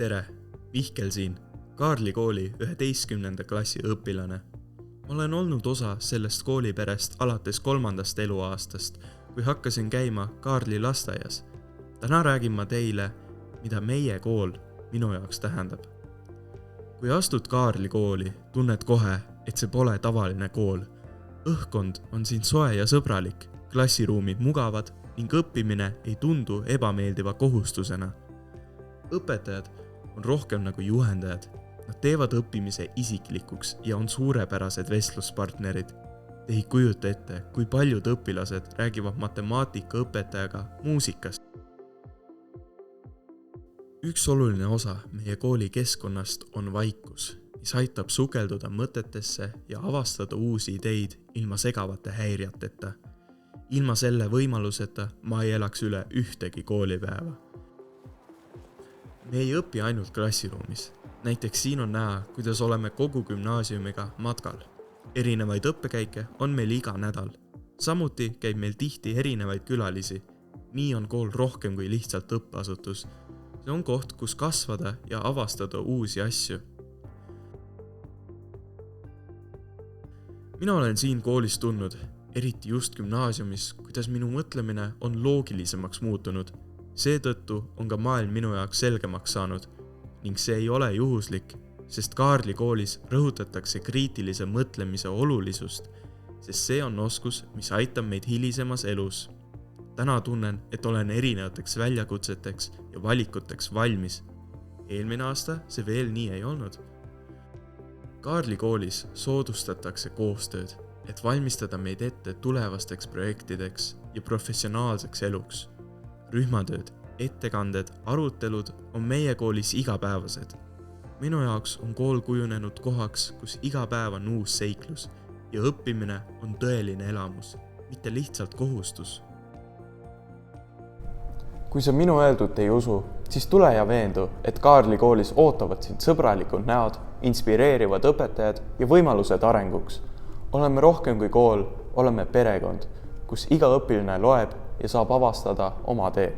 Tere, Mihkel siin, Kaarli kooli 11. klassi õpilane. Ma olen olnud osa sellest kooliperest alates 3. eluaastast, kui hakkasin käima Kaarli lasteaias. Täna räägin ma teile, mida meie kool minu jaoks tähendab. Kui astud Kaarli kooli, tunned kohe, et see pole tavaline kool. Õhkkond on siin soe ja sõbralik, klassiruumid mugavad ning õppimine ei tundu ebameeldiva kohustusena. Õpetajad on rohkem nagu juhendajad. Nad teevad õppimise isiklikuks ja on suurepärased vestluspartnerid. Te ei kujuta ette, kui paljud õpilased räägivad matemaatikaõpetajaga muusikast. Üks oluline osa meie kooli keskkonnast on vaikus, mis aitab sukelduda mõtetesse ja avastada uusi ideid ilma segavate häirjateta. Ilma selle võimaluseta ma ei elaks üle ühtegi koolipäeva. Me ei õpi ainult klassiruumis. Näiteks siin on näha, kuidas oleme kogu gümnaasiumiga matkal. Erinevaid õppekäike on meil iga nädal. Samuti käib meil tihti erinevaid külalisi. Nii on kool rohkem kui lihtsalt õppeasutus. See on koht, kus kasvada ja avastada uusi asju. Mina olen siin koolis tundnud, eriti just gümnaasiumis, kuidas minu mõtlemine on loogilisemaks muutunud. Seetõttu on ka maailm minu jaoks selgemaks saanud ning see ei ole juhuslik, sest Kaarli koolis rõhutatakse kriitilise mõtlemise olulisust, sest see on oskus, mis aitab meid hilisemas elus. Täna tunnen, et olen erinevateks väljakutseteks ja valikuteks valmis. Eelmine aasta see veel nii ei olnud. Kaarli koolis soodustatakse koostööd, et valmistada meid ette tulevasteks projektideks ja professionaalseks eluks. Rühmatööd, ettekanded, arutelud on meie koolis igapäevased. Minu jaoks on kool kujunenud kohaks, kus iga päev on uus seiklus ja õppimine on tõeline elamus, mitte lihtsalt kohustus. Kui sa minu öeldut ei usu, siis tule ja veendu, et Kaarli koolis ootavad sind sõbralikud näod, inspireerivad õpetajad ja võimalused arenguks. Oleme rohkem kui kool, oleme perekond, kus iga õpilane loeb ja saab avastada oma tee.